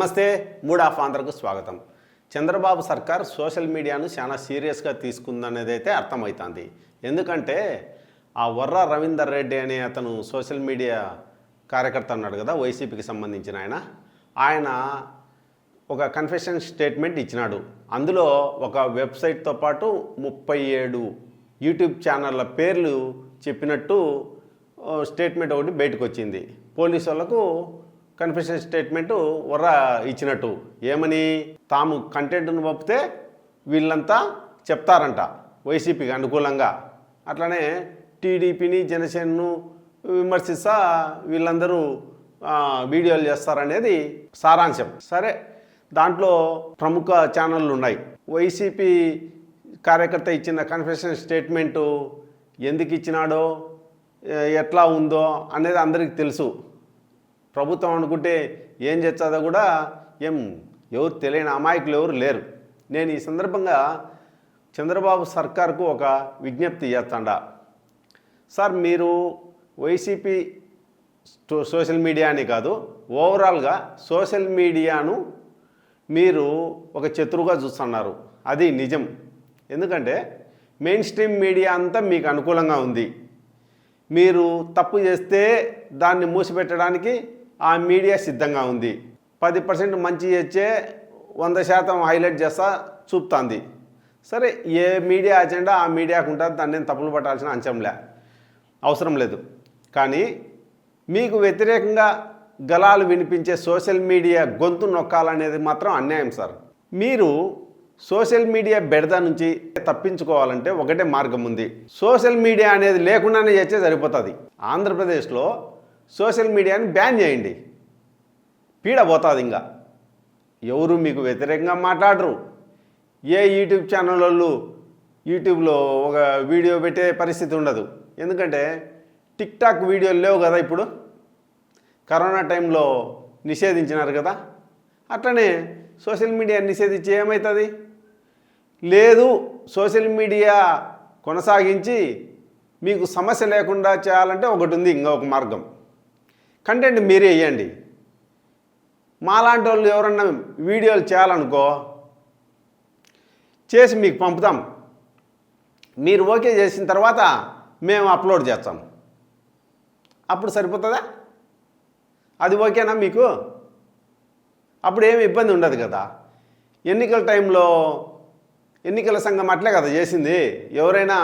నమస్తే. Mood of ఆంధ్రకు స్వాగతం. చంద్రబాబు సర్కార్ సోషల్ మీడియాను చాలా సీరియస్గా తీసుకుందనేది అయితే అర్థమవుతుంది. ఎందుకంటే ఆ వర్ర రవీందర్ రెడ్డి అనే అతను సోషల్ మీడియా కార్యకర్త అన్నాడు కదా, వైసీపీకి సంబంధించిన ఆయన ఒక కన్ఫెషన్ స్టేట్మెంట్ ఇచ్చినాడు. అందులో ఒక వెబ్సైట్తో పాటు 37 యూట్యూబ్ ఛానళ్ళ పేర్లు చెప్పినట్టు స్టేట్మెంట్ ఒకటి బయటకు వచ్చింది. పోలీసు వాళ్ళకు కన్ఫెషన్ స్టేట్మెంటు వర్ర ఇచ్చినట్టు. ఏమని? తాము కంటెంట్ను పంపితే వీళ్ళంతా చెప్తారంట వైసీపీకి అనుకూలంగా, అట్లనే టీడీపీని జనసేనను విమర్శిస్తా వీళ్ళందరూ వీడియోలు చేస్తారనేది సారాంశం. సరే, దాంట్లో ప్రముఖ ఛానళ్ళు ఉన్నాయి. వైసీపీ కార్యకర్త ఇచ్చిన కన్ఫెషన్ స్టేట్మెంటు ఎందుకు ఇచ్చినాడో ఎట్లా ఉందో అనేది అందరికీ తెలుసు. ప్రభుత్వం అనుకుంటే ఏం చేస్తుందో కూడా ఎవరు తెలియని అమాయకులు ఎవరు లేరు. నేను ఈ సందర్భంగా చంద్రబాబు సర్కార్కు ఒక విజ్ఞప్తి చేస్తాడా. సార్, మీరు వైసీపీ సోషల్ మీడియా అని కాదు, ఓవరాల్గా సోషల్ మీడియాను మీరు ఒక శత్రువుగా చూస్తున్నారు. అది నిజం. ఎందుకంటే మెయిన్ స్ట్రీమ్ మీడియా అంతా మీకు అనుకూలంగా ఉంది. మీరు తప్పు చేస్తే దాన్ని మూసిపెట్టడానికి ఆ మీడియా సిద్ధంగా ఉంది. 10% మంచి చేస్తే 100% హైలైట్ చేస్తా చూపుతుంది. సరే, ఏ మీడియా అజెండా ఆ మీడియాకు ఉంటుంది, దాన్ని నేను తప్పులు పట్టాల్సిన అవసరం లేదు. కానీ మీకు వ్యతిరేకంగా గలాలు వినిపించే సోషల్ మీడియా గొంతు నొక్కాలనేది మాత్రం అన్యాయం సార్. మీరు సోషల్ మీడియా బెడద నుంచి తప్పించుకోవాలంటే ఒకటే మార్గం ఉంది. సోషల్ మీడియా అనేది లేకుండానే చేస్తే సరిపోతుంది. ఆంధ్రప్రదేశ్లో సోషల్ మీడియాని బ్యాన్ చేయండి, పీడ పోతుంది. ఇంకా ఎవరు మీకు వ్యతిరేకంగా మాట్లాడరు. ఏ యూట్యూబ్ ఛానల్ వాళ్ళు యూట్యూబ్లో ఒక వీడియో పెట్టే పరిస్థితి ఉండదు. ఎందుకంటే టిక్టాక్ వీడియోలు లేవు కదా, ఇప్పుడు కరోనా టైంలో నిషేధించినారు కదా. అట్లనే సోషల్ మీడియా నిషేధించి ఏమవుతుంది? లేదు, సోషల్ మీడియా కొనసాగించి మీకు సమస్య లేకుండా చేయాలంటే ఒకటి ఉంది, ఒక మార్గం. కంటెంట్ మీరే వేయండి. మాలాంటి వాళ్ళు ఎవరన్నా వీడియోలు చేయాలనుకో, చేసి మీకు పంపుతాం. మీరు ఓకే చేసిన తర్వాత మేము అప్లోడ్ చేస్తాం. అప్పుడు సరిపోతుందా? అది ఓకేనా మీకు? అప్పుడు ఏమి ఇబ్బంది ఉండదు కదా. ఎన్నికల టైంలో ఎన్నికల సంఘం అట్లే కదా చేసింది. ఎవరైనా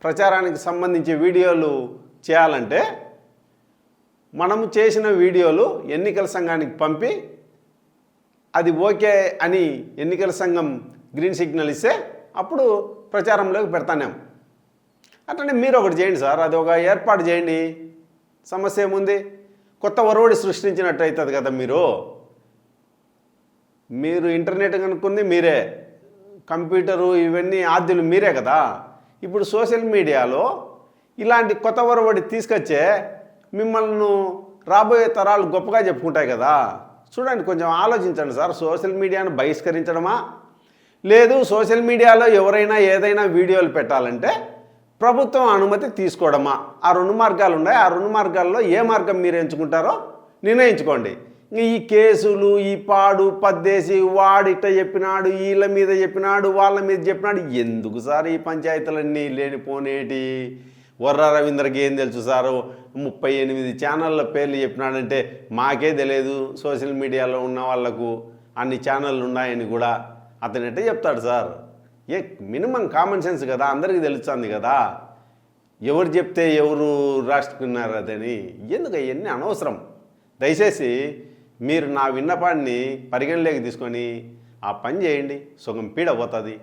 ప్రచారానికి సంబంధించి వీడియోలు చేయాలంటే మనము చేసిన వీడియోలు ఎన్నికల సంఘానికి పంపి అది ఓకే అని ఎన్నికల సంఘం గ్రీన్ సిగ్నల్ ఇస్తే అప్పుడు ప్రచారంలోకి పెడతానేం. అట్లనే మీరు ఒకటి చేయండి సార్, అది ఒక ఏర్పాటు చేయండి. సమస్య ఏముంది? కొత్త ఒరవడి సృష్టించినట్టు అవుతుంది కదా. మీరు ఇంటర్నెట్ కనుక్కుంది మీరే, కంప్యూటరు ఇవన్నీ ఆద్యులు మీరే కదా. ఇప్పుడు సోషల్ మీడియాలో ఇలాంటి కొత్త ఒరవడి తీసుకొచ్చే మిమ్మల్ని రాబోయే తరాలు గొప్పగా చెప్పుకుంటాయి కదా. చూడండి, కొంచెం ఆలోచించండి సార్. సోషల్ మీడియాను బహిష్కరించడమా, లేదు సోషల్ మీడియాలో ఎవరైనా ఏదైనా వీడియోలు పెట్టాలంటే ప్రభుత్వం అనుమతి తీసుకోవడమా? ఆ 2 మార్గాలు ఉన్నాయి. ఆ 2 మార్గాల్లో ఏ మార్గం మీరు ఎంచుకుంటారో నిర్ణయించుకోండి. ఈ కేసులు, ఈ పాడు పద్దేసి వాడిట చెప్పినాడు, వీళ్ళ మీద చెప్పినాడు, వాళ్ళ మీద చెప్పినాడు, ఎందుకు సార్ ఈ పంచాయతీలన్నీ లేనిపోనేటి? వర్ర రవీందర్కి ఏం తెలుసు సారు? 38 ఛానళ్ళ పేర్లు చెప్పినాడంటే మాకే తెలియదు. సోషల్ మీడియాలో ఉన్న వాళ్లకు అన్ని ఛానళ్ళు ఉన్నాయని కూడా అతను ఎట్లా చెప్తాడు సార్? మినిమం కామన్ సెన్స్ కదా, అందరికీ తెలుస్తుంది కదా. ఎవరు చెప్తే ఎవరు రాసుకున్నారు అదని. ఎందుకు ఇవన్నీ అనవసరం. దయచేసి మీరు నా విన్నపాన్ని పరిగణలోకి తీసుకొని ఆ పని చేయండి, సుఖం పీడ పోతుంది.